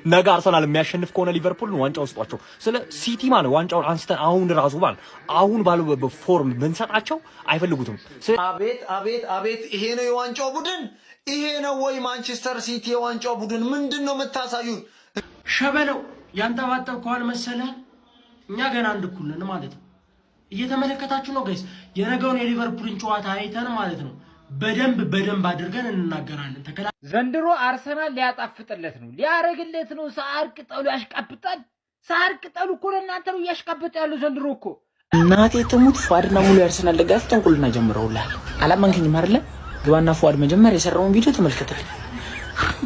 ነገ አርሰናል የሚያሸንፍ ከሆነ ሊቨርፑል ዋንጫው ወስጧቸው ስለ ሲቲ ማለት ዋንጫውን አንስተን አሁን ራሱ ማለት አሁን ባለው በፎርም ብንሰጣቸው አይፈልጉትም። አቤት አቤት አቤት! ይሄ ነው የዋንጫው ቡድን? ይሄ ነው ወይ ማንቸስተር ሲቲ የዋንጫው ቡድን? ምንድነው የምታሳዩን? ሸበለው ያንጠባጠብከዋል መሰለህ። እኛ ገና አንድ እኩል ነን ማለት ነው። እየተመለከታችሁ ነው ጋይስ። የነገውን የሊቨርፑልን ጨዋታ አይተን ማለት ነው በደንብ አድርገን እንናገራለን። ዘንድሮ አርሰናል ሊያጣፍጥለት ነው፣ ሊያረግለት ነው። ሳር ቅጠሉ ያሽቃብጣል። ሳር ቅጠሉ እኮ ለእናንተ ነው እያሽቃብጥ ያለው ዘንድሮ እኮ። እናቴ ትሙት ፏድና ሙሉ ያርሰናል ደጋፊ ተንቁልና ጀምረውላል። አላማንከኝም አይደለ? ግባና ፏድ መጀመሪያ የሰራውን ቪዲዮ ተመልከተልኝ።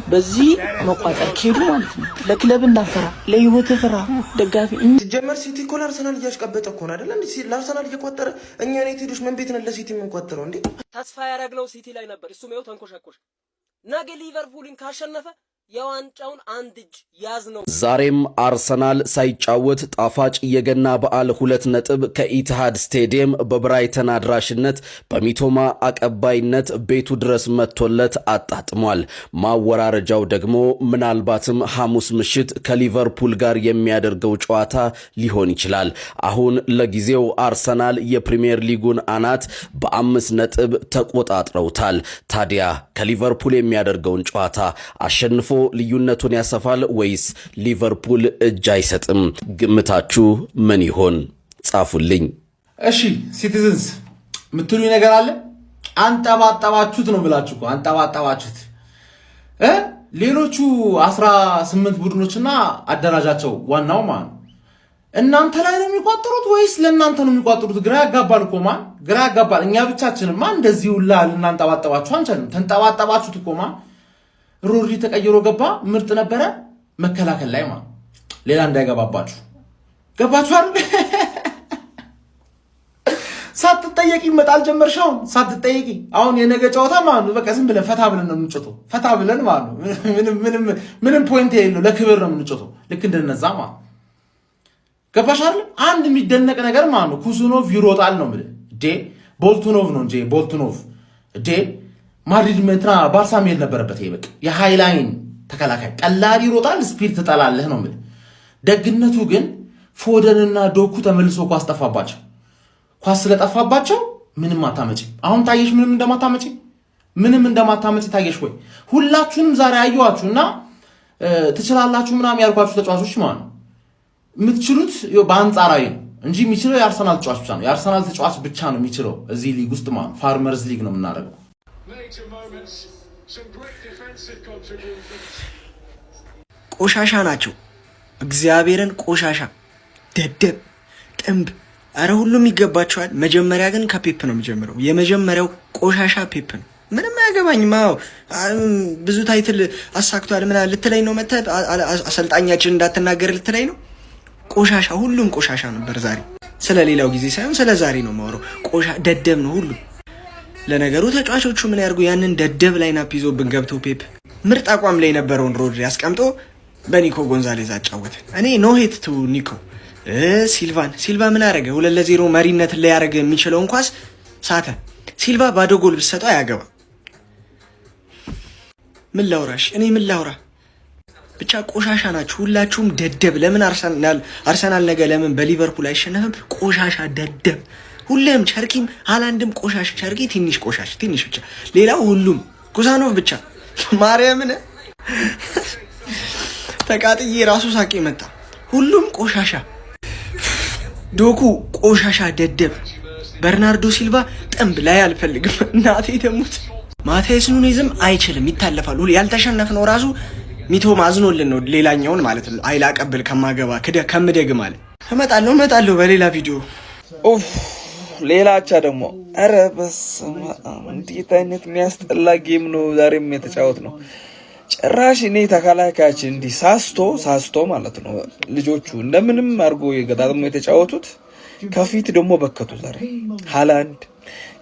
በዚህ መቋጠር ከሄዱ ማለት ነው ለክለብ እንዳፈራ ለህይወት ፍራ ደጋፊ ጀመር። ሲቲ እኮ ለአርሰናል እያሽቀበጠ እኮ ነው አይደል? እንዴ ለአርሰናል እየቋጠረ እኛ ነው ዩቲዩብስ ምን ቤት ነው ለሲቲ የምንቋጠረው እንዴ? ተስፋ ያረግነው ሲቲ ላይ ነበር። እሱም ይኸው ተንኮሻኮሽ። ነገ ሊቨርፑልን ካሸነፈ የዋንጫውን አንድ እጅ ያዝ ነው። ዛሬም አርሰናል ሳይጫወት ጣፋጭ የገና በዓል 2 ነጥብ ከኢትሃድ ስቴዲየም በብራይተን አድራሽነት በሚቶማ አቀባይነት ቤቱ ድረስ መጥቶለት አጣጥሟል። ማወራረጃው ደግሞ ምናልባትም ሐሙስ ምሽት ከሊቨርፑል ጋር የሚያደርገው ጨዋታ ሊሆን ይችላል። አሁን ለጊዜው አርሰናል የፕሪሚየር ሊጉን አናት በ5 ነጥብ ተቆጣጥረውታል። ታዲያ ከሊቨርፑል የሚያደርገውን ጨዋታ አሸንፎ ልዩነቱን ያሰፋል ወይስ ሊቨርፑል እጅ አይሰጥም? ግምታችሁ ምን ይሆን? ጻፉልኝ። እሺ ሲቲዝንስ ምትሉኝ ነገር አለ? አንጠባጠባችሁት ነው ብላችሁ እኮ አንጠባጠባችሁት። ሌሎቹ 18 ቡድኖችና አደራጃቸው ዋናው ማን እናንተ ላይ ነው የሚቋጠሩት ወይስ ለእናንተ ነው የሚቋጠሩት? ግራ ያጋባል እኮ ማን፣ ግራ ያጋባል። እኛ ብቻችንማ እንደዚህ ሁላ ልናንጠባጠባችሁ አንችልም። ተንጠባጠባችሁት እኮ ማን። ሮድሪ ተቀይሮ ገባ፣ ምርጥ ነበረ። መከላከል ላይ ማለት ሌላ እንዳይገባባችሁ ገባችሁ አይደል? ሳትጠየቂ ይመጣል ጀመርሻው ሳትጠየቂ። አሁን የነገ ጨዋታ ማለት ነው በቃ ዝም ብለን ፈታ ብለን ነው የምንጮተው። ፈታ ብለን ማለት ነው ምንም ፖይንት የለው፣ ለክብር ነው የምንጮተው። ልክ እንደነዛ ማለት ገባሽ አይደል? አንድ የሚደነቅ ነገር ማለት ነው ኩሱኖቭ ይሮጣል ነው ማለት ዴ ቦልቱኖቭ ነው እንጂ ቦልቱኖቭ ዴ ማድሪድ መትራ ባርሳ መሄድ ነበረበት። ይበቅ የሃይላይን ተከላካይ ቀላል ይሮጣል፣ ስፒድ ትጠላለህ ነው ማለት። ደግነቱ ግን ፎደንና ዶኩ ተመልሶ ኳስ ጠፋባቸው። ኳስ ስለጠፋባቸው ምንም አታመጪ። አሁን ታየሽ ምንም እንደማታመጪ ታየሽ ወይ? ሁላችሁንም ዛሬ አየኋችሁና ትችላላችሁ ምናምን ያልኳችሁ ተጫዋቾች ማለት ነው የምትችሉት በአንጻራዊ ነው እንጂ የሚችለው የአርሰናል ተጫዋች ብቻ ነው። የአርሰናል ተጫዋች ብቻ ነው የሚችለው እዚህ ሊግ ውስጥ ማለት ፋርመርስ ሊግ ነው የምናደርገው። ቆሻሻ ናቸው። እግዚአብሔርን ቆሻሻ፣ ደደብ፣ ጥምብ፣ አረ ሁሉም ይገባቸዋል። መጀመሪያ ግን ከፔፕ ነው የሚጀምረው። የመጀመሪያው ቆሻሻ ፔፕ ነው። ምንም አያገባኝም። ብዙ ታይትል አሳክቷል ምናምን ልትለኝ ነው መተህ አሰልጣኛችን እንዳትናገር ልትለኝ ነው። ቆሻሻ፣ ሁሉም ቆሻሻ ነበር ዛሬ። ስለሌላው ጊዜ ሳይሆን ስለ ዛሬ ነው የማወራው። ደደብ ነው ሁሉ። ለነገሩ ተጫዋቾቹ ምን ያርጉ? ያንን ደደብ ላይናፕ ይዞብን ገብቶ ፔፕ ምርጥ አቋም ላይ የነበረውን ሮድሪ አስቀምጦ በኒኮ ጎንዛሌዝ አጫወተ። እኔ ኖ ሄት ቱ ኒኮ። ሲልቫ ምን አረገ? 2-0 መሪነት ላይ ያረገ የሚችለውን ኳስ ሳተ። ሲልቫ ባዶ ጎል ብትሰጠው አያገባ። ምን ላውራ? ብቻ ቆሻሻ ናችሁ ሁላችሁም፣ ደደብ። ለምን አርሰናል ነገ ለምን በሊቨርፑል አይሸነፍም? ቆሻሻ ደደብ ሁሌም። ቸርኪም ሃላንድም ቆሻሽ፣ ቸርኪ ትንሽ ቆሻሽ፣ ትንሽ ብቻ። ሌላው ሁሉም ኩሳኖቭ ብቻ። ማርያምን ተቃጥዬ ራሱ ሳቄ መጣ። ሁሉም ቆሻሻ። ዶኩ ቆሻሻ ደደብ። በርናርዶ ሲልቫ ጥንብ ላይ አልፈልግም። እናቴ ተሙት። ማቴስ ኑኔዝም አይችልም፣ ይታለፋል። ያልተሸነፍነው ራሱ ሚቶ ማዝኖልን ነው። ሌላኛውን ማለት ነው አይላ ቀብል ከማገባ ከምደግ ማለት እመጣለሁ በሌላ ቪዲዮ። ሌላቻ ደግሞ ኧረ በስመ አብ እንዴት አይነት የሚያስጠላ ጌም ነው ዛሬም የተጫወት ነው። ጭራሽ እኔ ተከላካያችን እንዲህ ሳስቶ ማለት ነው ልጆቹ እንደምንም አድርጎ የገጣጥሞ የተጫወቱት። ከፊት ደግሞ በከቱ ዛሬ ሃላንድ፣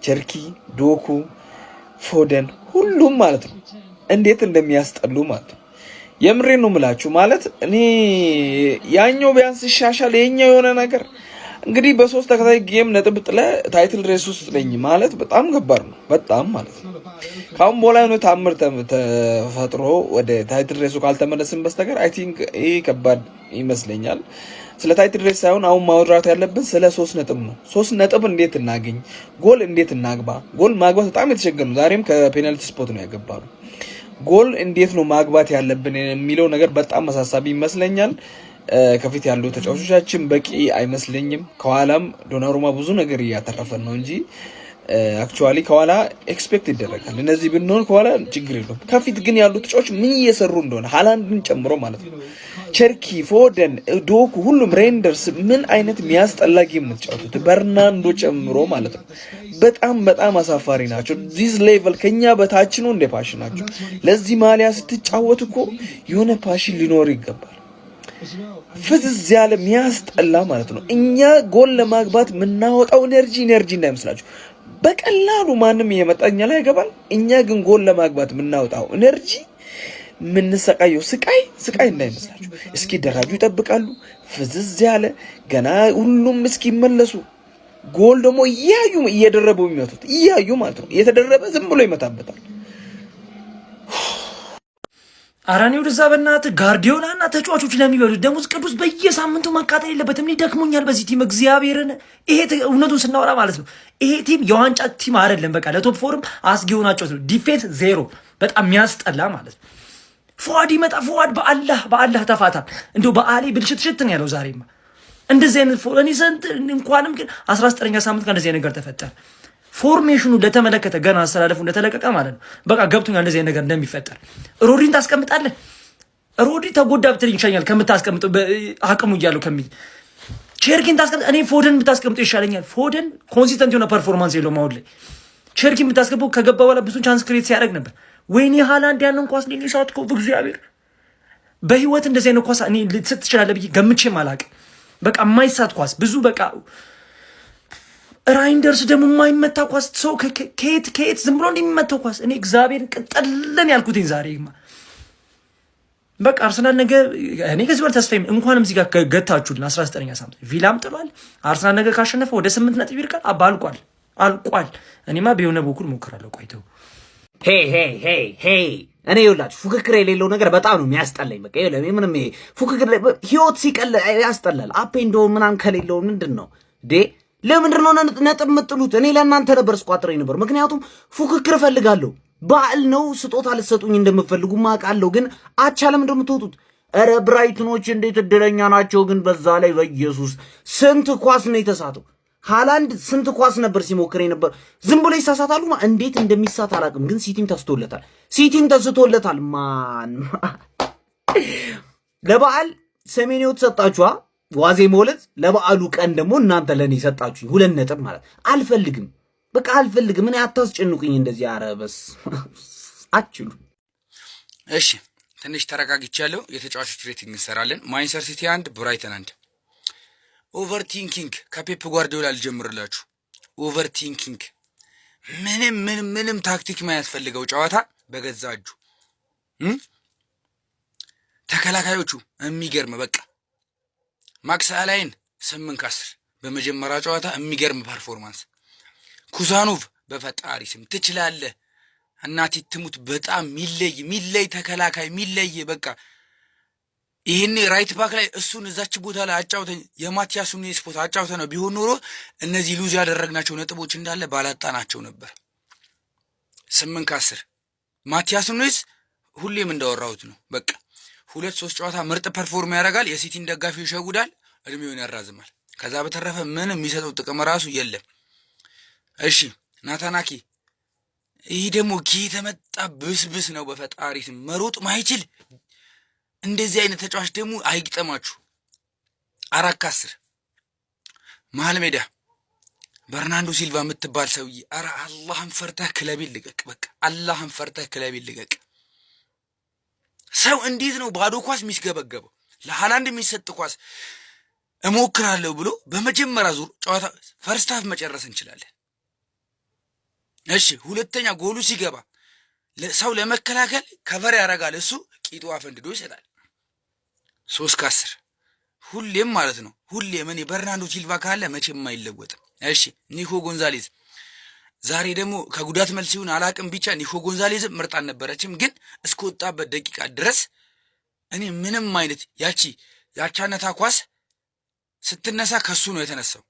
ቸርኪ፣ ዶኩ፣ ፎደን ሁሉም ማለት ነው እንዴት እንደሚያስጠሉ ማለት ነው። የምሬን ነው የምላችሁ ማለት እኔ ያኛው ቢያንስ ይሻሻል የኛው የሆነ ነገር እንግዲህ በ3 ተከታይ ጌም ነጥብ ጥለ ታይትል ሬስ ውስጥ ነኝ ማለት በጣም ከባድ ነው። በጣም ማለት ነው። ካሁን በኋላ ነው ታምር ተፈጥሮ ወደ ታይትል ሬሱ ካልተመለስን በስተቀር አይ ቲንክ ይሄ ከባድ ይመስለኛል። ስለ ታይትል ሬስ ሳይሆን አሁን ማውራት ያለብን ስለ 3 ነጥብ ነው። 3 ነጥብ እንዴት እናገኝ፣ ጎል እንዴት እናግባ። ጎል ማግባት በጣም የተቸገረ ነው። ዛሬም ከፔናልቲ ስፖት ነው ያገባሉ። ጎል እንዴት ነው ማግባት ያለብን የሚለው ነገር በጣም አሳሳቢ ይመስለኛል። ከፊት ያሉ ተጫዋቾቻችን በቂ አይመስለኝም። ከኋላም ዶናሩማ ብዙ ነገር እያተረፈን ነው እንጂ አክቹአሊ ከኋላ ኤክስፔክት ይደረጋል እነዚህ ብንሆን ከኋላ ችግር የለውም። ከፊት ግን ያሉ ተጫዋቾች ምን እየሰሩ እንደሆነ ሃላንድን ጨምሮ ማለት ነው፣ ቸርኪ፣ ፎደን፣ ዶኩ፣ ሁሉም ሬንደርስ ምን አይነት የሚያስጠላ ጌም ነው የተጫወቱት፣ በርናንዶ ጨምሮ ማለት ነው። በጣም አሳፋሪ ናቸው። ዲስ ሌቨል ከኛ በታች ነው እንደ ፓሽን ናቸው። ለዚህ ማሊያ ስትጫወት እኮ የሆነ ፓሽን ሊኖር ይገባል። ፍዝዝ ያለ የሚያስጠላ ማለት ነው። እኛ ጎል ለማግባት የምናወጣው ኤነርጂ እንዳይመስላችሁ በቀላሉ ማንም እየመጣ እኛ ላይ ያገባል። እኛ ግን ጎል ለማግባት የምናወጣው ኤነርጂ የምንሰቃየው ስቃይ እንዳይመስላችሁ። እስኪ ደራጁ ይጠብቃሉ፣ ፍዝዝ ያለ ገና ሁሉም እስኪመለሱ ጎል ደግሞ እያዩ እየደረቡ የሚመቱት እያዩ ማለት ነው። እየተደረበ ዝም ብሎ ይመታበታል። አራኔ ወደዛ በእናትህ ጋርዲዮላ እና ተጫዋቾች ለሚበሉት ደሞዝ ቅዱስ በየሳምንቱ መቃጠል የለበትም። እኔ ደክሞኛል በዚህ ቲም እግዚአብሔርን። ይሄ እውነቱን ስናወራ ማለት ነው ይሄ ቲም የዋንጫ ቲም አይደለም። በቃ ለቶፕ ፎርም አስጊ ሆናቸው ነው። ዲፌንስ ዜሮ፣ በጣም የሚያስጠላ ማለት ነው። ፉአድ ይመጣ፣ ፉአድ በአላህ ተፋታ። እንደው በአሌ ብልሽት ነው ያለው ዛሬማ። እንደዚህ አይነት እኔ ሰንት እንኳንም ግን 19ኛ ሳምንት ከእንደዚህ ነገር ተፈጠረ። ፎርሜሽኑ ለተመለከተ ገና አስተላለፉ እንደተለቀቀ ማለት ነው በቃ ገብቶኛል እንደዚህ ነገር እንደሚፈጠር። ሮድሪን ታስቀምጣለህ? ሮድሪ ተጎዳ ብትል ይሻኛል ከምታስቀምጠው አቅሙ እያለው ከሚል ቸርኪን ታስቀምጥ። እኔ ፎደን ብታስቀምጠው ይሻለኛል። ፎደን ኮንሲስተንት የሆነ ፐርፎርማንስ የለውም አሁን ላይ። ቸርኪን ብታስቀምጠው ከገባ በኋላ ብዙ ቻንስ ክሬት ሲያደርግ ነበር። ወይኔ ሃላንድ ያንን ኳስ ለኔ ሳትኮ በእግዚአብሔር በህይወት እንደዚህ አይነት ኳስ እኔ ልትሰጥ ትችላለህ ብዬ ገምቼም አላውቅም። በቃ የማይሳት ኳስ ብዙ በቃ ራይንደርስ ደግሞ የማይመታ ኳስ ሰው ከየት ዝም ብሎ እንደሚመታው ኳስ እኔ እግዚአብሔር ቅጠልን ያልኩትኝ ዛሬማ። በቃ አርሰናል ነገ እኔ ከዚህ በኋላ ተስፋዬ እንኳንም እዚህ ጋር ገታችሁልን 19ኛ ሳምንት ቪላም ጥሏል። አርሰናል ነገ ካሸነፈ ወደ 8 ነጥብ ይርቃል። አልቋል። እኔማ ቢሆነ በኩል ሞክራለሁ። ቆይተው ሄይ እኔ ይኸውላችሁ ፉክክር የሌለው ነገር በጣም ነው የሚያስጠላኝ። በቃ ይኸውልህ ምንም ፉክክር ህይወት ሲቀል ያስጠላል። አፔ እንደው ምናምን ከሌለው ምንድን ነው ለምንድን ነው ነጥብ የምጥሉት? እኔ ለእናንተ ነበር ስቋጥረኝ ነበር። ምክንያቱም ፉክክር እፈልጋለሁ። በዓል ነው፣ ስጦታ ልትሰጡኝ እንደምትፈልጉ ማውቃለሁ። ግን አቻለም እንደምትወጡት ኧረ ብራይትኖች እንዴት እድለኛ ናቸው። ግን በዛ ላይ በኢየሱስ ስንት ኳስ ነው የተሳተው። ሃላንድ ስንት ኳስ ነበር ሲሞክር ነበር። ዝም ብሎ ይሳሳታሉ። እንዴት እንደሚሳት አላውቅም። ግን ሲቲም ተስቶለታል። ማን ለበዓል ሰሜኔው ተሰጣችኋ ዋዜ ሞለት ለበዓሉ ቀን ደግሞ እናንተ ለኔ ሰጣችሁኝ 2 ነጥብ ማለት አልፈልግም። በቃ አልፈልግም። እኔ አታስጨንቁኝ እንደዚህ። አረበስ አችሉ። እሺ ትንሽ ተረጋግቻለሁ። የተጫዋቾች ሬቲንግ እንሰራለን። ማንቸስተር ሲቲ 1 ብራይተን 1። ኦቨርቲንኪንግ ከፔፕ ጓርዲዮላ ልጀምርላችሁ። ኦቨርቲንኪንግ ምንም ታክቲክ ማያስፈልገው ጨዋታ በገዛ እጁ ተከላካዮቹ የሚገርም በቃ ማክስ አላይን 8 ከ10 በመጀመሪያ ጨዋታ የሚገርም ፐርፎርማንስ። ኩዛኖቭ በፈጣሪ ስም ትችላለህ፣ እናቴ ትሙት። በጣም ሚለይ ተከላካይ ሚለይ በቃ ይሄኔ ራይት ባክ ላይ እሱን እዛች ቦታ ላይ አጫውተን የማቲያስ ኑኔዝ ስፖርት አጫውተ ነው ቢሆን ኖሮ እነዚህ ሉዝ ያደረግናቸው ነጥቦች እንዳለ ባላጣናቸው ነበር። 8 ከ10 ማቲያስ ኑኔዝ ሁሌም እንዳወራሁት ነው። በቃ 2-3 ጨዋታ ምርጥ ፐርፎርም ያደርጋል። የሲቲን ደጋፊ ይሸጉዳል፣ እድሜውን ያራዝማል። ከዛ በተረፈ ምንም የሚሰጠው ጥቅም ራሱ የለም። እሺ ናታናኪ ይህ ደግሞ የተመጣ ብስብስ ነው። በፈጣሪ ስም መሮጥ ማይችል እንደዚህ አይነት ተጫዋች ደግሞ አይግጠማችሁ። 4 ከ10 መሀል ሜዳ በርናንዶ ሲልቫ የምትባል ሰውዬ፣ ኧረ አላህን ፈርተህ ክለቤን ልቀቅ። በቃ አላህን ፈርተህ ክለቤን ልቀቅ። ሰው እንዴት ነው ባዶ ኳስ የሚስገበገበው? ለሃላንድ የሚሰጥ ኳስ እሞክራለሁ ብሎ በመጀመሪያ ዙር ጨዋታ ፈርስት ሃፍ መጨረስ እንችላለን። እሺ ሁለተኛ ጎሉ ሲገባ ሰው ለመከላከል ከቨር ያደርጋል፣ እሱ ቂጡ አፈንድዶ ይሰጣል። 3 ከ10 ሁሌም ማለት ነው ሁሌም እኔ በርናርዶ ሲልቫ ካለ መቼም አይለወጥም። እሺ ኒኮ ጎንዛሌዝ ዛሬ ደግሞ ከጉዳት መልስ ይሁን አላቅም ብቻ ኒኮ ጎንዛሌዝ ምርጥ አልነበረችም፣ ግን እስከወጣበት ደቂቃ ድረስ እኔ ምንም አይነት ያቻነታ ኳስ ስትነሳ ከሱ ነው የተነሳው።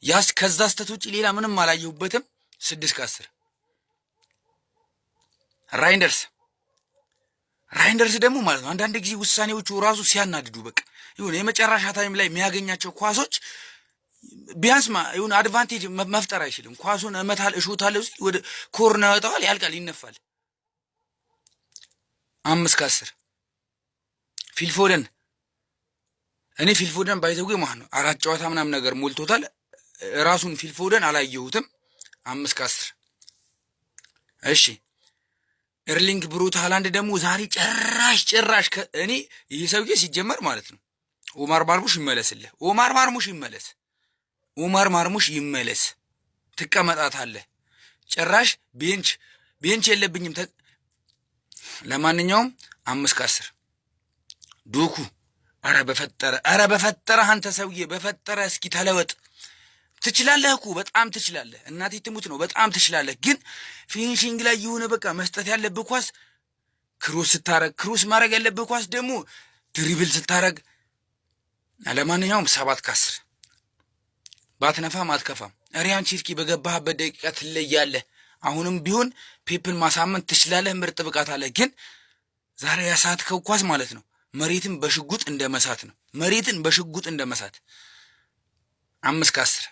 ያስ ከዛ ስተት ውጪ ሌላ ምንም አላየሁበትም። 6/10 ራይንደርስ ደግሞ ማለት ነው አንዳንድ ጊዜ ውሳኔዎቹ ራሱ ሲያናድዱ በቃ ይሁን የመጨረሻ ታይም ላይ የሚያገኛቸው ኳሶች ቢያንስ ይሁን አድቫንቴጅ መፍጠር አይችልም። ኳሱን እሾታለሁ ሲል ወደ ኮርና ያወጣዋል፣ ያልቃል፣ ይነፋል። 5/10 ፊልፎደን እኔ ፊልፎደን ባይዘው ማለት ነው 4 ጨዋታ ምናምን ነገር ሞልቶታል። ራሱን ፊልፎደን አላየሁትም። 5/10 እሺ ኤርሊንግ ብሩት ሃላንድ ደግሞ ዛሬ ጭራሽ እኔ ይህ ሰውዬ ሲጀመር ማለት ነው ኦማር ማርሙሽ ይመለስ ትቀመጣታለህ። ጭራሽ ቤንች የለብኝም። ለማንኛውም 5/10 ዶኩ አረ በፈጠረ አንተ ሰውዬ በፈጠረ እስኪ ተለወጥ። ትችላለህ እኮ በጣም ትችላለህ። እናቴ ትሙት ነው በጣም ትችላለህ። ግን ፊኒሺንግ ላይ የሆነ በቃ መስጠት ያለብህ ኳስ ክሮስ ማድረግ ያለብህ ኳስ ደግሞ ድሪብል ስታረግ። ለማንኛውም 7/10 ባትነፋም አትከፋም። ሪያን ቼርኪ በገባህበት ደቂቃ ትለያለህ። አሁንም ቢሆን ፔፕን ማሳመን ትችላለህ። ምርጥ ብቃት አለ። ግን ዛሬ ያሳትከው ኳስ ማለት ነው መሬትን በሽጉጥ እንደመሳት ነው። 5/10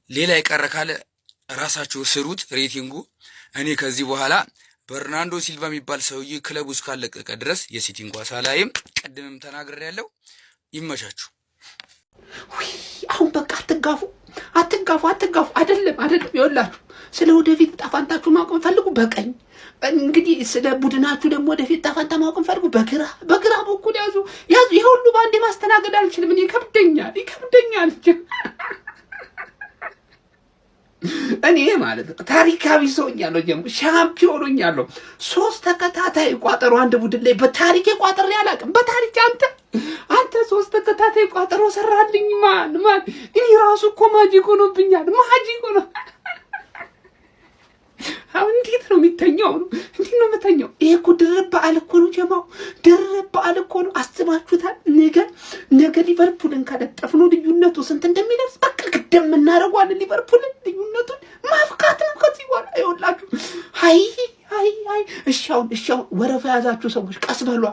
ሌላ የቀረ ካለ ራሳችሁ ስሩት ሬቲንጉ። እኔ ከዚህ በኋላ በርናርዶ ሲልቫ የሚባል ሰውዬ ክለቡ እስካለቀቀ ድረስ የሲቲን ኳስ አላይም። ቀድምም ተናግሬያለሁ። ይመቻችሁ። አሁን በቃ አትጋፉ። አይደለም ይኸውላችሁ፣ ስለ ወደፊት ጣፋንታችሁ ማወቅ ፈልጉ በቀኝ እንግዲህ ስለ ቡድናችሁ ደግሞ ወደፊት ጣፋንታ ማወቅ ፈልጉ በግራ በኩል ያዙ። ይሄ ሁሉ ባንዴ ማስተናገድ አልችልም። እኔ ይከብደኛል። እኔ ማለት ታሪካዊ ሰውኛለሁ፣ ሻምፒዮን ሆኛለሁ። 3 ተከታታይ ቋጠሮ አንድ ቡድን ላይ በታሪኬ ቋጠሬ አላውቅም። በታሪክ አንተ 3 ተከታታይ ቋጠሮ ሰራልኝ። ማን እኔ ራሱ እኮ ማጂክ ሆኖብኛል። አሁን እንዴት ነው የሚተኛው? እንዴት ነው የምተኛው? ይሄ እኮ ድርብ በዓል እኮ ነው ጀማው፣ ድርብ በዓል እኮ ነው። አስባችሁታል? ነገ ሊቨርፑልን ከለጠፍነው ልዩነቱ ስንት እንደሚደርስ በቃ ግድም እናደርገዋለን። ሊቨርፑልን ልዩነቱን ማፍቃት ነው ከዚህ በኋላ ይኸውላችሁ። እሺ አሁን ወረፋ ያዛችሁ ሰዎች ቀስ በሉ፣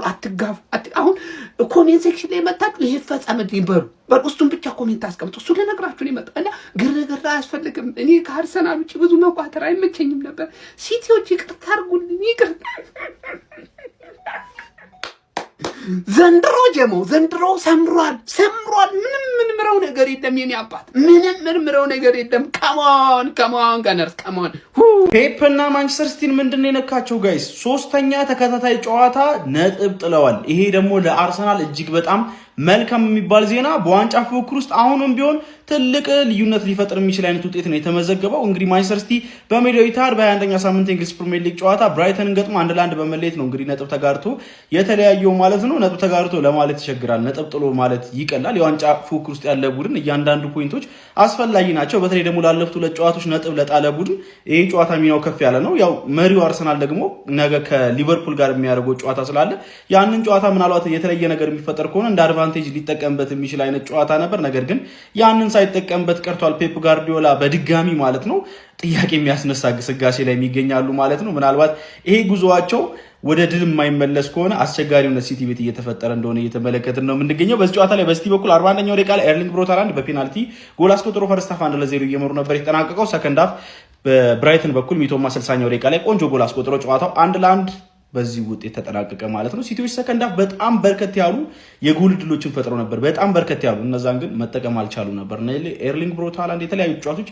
አትጋፉ። አሁን ኮሜንት ሴክሽን ላይ መጣችሁ ይሄ ፈጸመልኝ በሉ እሱን ብቻ ኮሜንት አስቀምጡ። እሱ ለነግራችሁ ነው የመጣው እና ግርግር አያስፈልግም። እኔ ከአርሰናል ውጭ ብዙ መቋጠር አይመቸኝም ነበር። ሲቲዎች ይቅርታ አድርጉልኝ። ዘንድሮ ሰምሯል። ምንም ምረው ነገር የለም። የኔ አባት ምንም ምረው ነገር የለም። ከሞን ጋነርስ ከሞን ፔፕ እና ማንቸስተር ሲቲን ምንድነው የነካቸው ጋይስ? 3ኛ ተከታታይ ጨዋታ ነጥብ ጥለዋል። ይሄ ደግሞ ለአርሰናል እጅግ በጣም መልካም የሚባል ዜና። በዋንጫ ፉክክር ውስጥ አሁንም ቢሆን ትልቅ ልዩነት ሊፈጥር የሚችል አይነት ውጤት ነው የተመዘገበው። እንግዲህ ማንቸስተር ሲቲ በሜዳው ኢታድ በ21ኛ ሳምንት የእንግሊዝ ፕሪሚየር ሊግ ጨዋታ ብራይተንን ገጥሞ 1-1 በመለየት ነው እንግዲህ ነጥብ ተጋርቶ የተለያየው ማለት ነው። ነጥብ ተጋርቶ ለማለት ይቸግራል፣ ነጥብ ጥሎ ማለት ይቀላል። የዋንጫ ፉክክር ውስጥ ያለ ቡድን እያንዳንዱ ፖይንቶች አስፈላጊ ናቸው። በተለይ ደግሞ ላለፉት 2 ጨዋታዎች ነጥብ ለጣለ ቡድን ይሄ ጨዋታ ሚናው ከፍ ያለ ነው። ያው መሪው አርሰናል ደግሞ ነገ ከሊቨርፑል ጋር የሚያደርገው ጨዋታ ስላለ ያንን ጨዋታ ምናልባት የተለየ ነገር የሚፈጠር ከሆነ እንደ አድቫንቴጅ ሊጠቀምበት የሚችል አይነት ጨዋታ ነበር። ነገር ግን ያንን ሳይጠቀምበት ቀርቷል። ፔፕ ጋርዲዮላ በድጋሚ ማለት ነው ጥያቄ የሚያስነሳ ግስጋሴ ላይ የሚገኛሉ ማለት ነው። ምናልባት ይሄ ጉዞዋቸው ወደ ድል የማይመለስ ከሆነ አስቸጋሪነት ሲቲ ቤት እየተፈጠረ እንደሆነ እየተመለከትን ነው የምንገኘው። በዚህ ጨዋታ ላይ በሲቲ በኩል 41ኛው ደቂቃ ላይ ኤርሊንግ ብሮት ሃላንድ በፔናልቲ ጎል አስቆጥሮ ፈርስት ሃፍ 1-0 እየመሩ ነበር የተጠናቀቀው። ሰከንድ ሃፍ በብራይተን በኩል ሚቶማ 60ኛው ደቂቃ ላይ ቆንጆ ጎል አስቆጥሮ ጨዋታው 1-1 በዚህ ውጤት ተጠናቀቀ ማለት ነው። ሲቲዎች ሰከንድ ሃፍ በጣም በርከት ያሉ የጎል ድሎችን ፈጥረው ነበር፣ በጣም በርከት ያሉ። እነዛን ግን መጠቀም አልቻሉ ነበር። ኤርሊንግ ብሮት ሃላንድ የተለያዩ ጨዋታዎች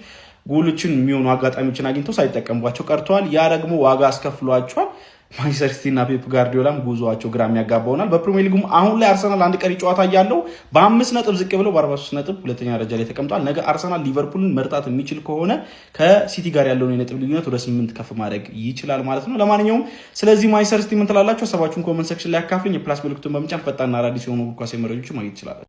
ጎሎችን የሚሆኑ አጋጣሚዎችን አግኝተው ሳይጠቀሙባቸው ቀርተዋል። ያ ደግሞ ዋጋ አስከፍሏቸዋል። ማንቸስተር ሲቲ እና ፔፕ ጋርዲዮላም ጉዞአቸው ግራ የሚያጋባ ሆናል። በፕሪሚየር ሊጉም አሁን ላይ አርሰናል አንድ ቀሪ ጨዋታ እያለው በ5 ነጥብ ዝቅ ብለው በ43 ነጥብ ሁለተኛ ደረጃ ላይ ተቀምጧል። ነገ አርሰናል ሊቨርፑልን መርታት የሚችል ከሆነ ከሲቲ ጋር ያለውን የነጥብ ልዩነት ወደ 8 ከፍ ማድረግ ይችላል ማለት ነው። ለማንኛውም ስለዚህ ማንቸስተር ሲቲ ምን ትላላችሁ? ሀሳባችሁን ኮመንት ሴክሽን ላይ አካፍሉኝ። የፕላስ ምልክቱን በመጫን ፈጣንና አዳዲስ የሆኑ እግር ኳስ መረጃዎችን ማግኘት ይችላል።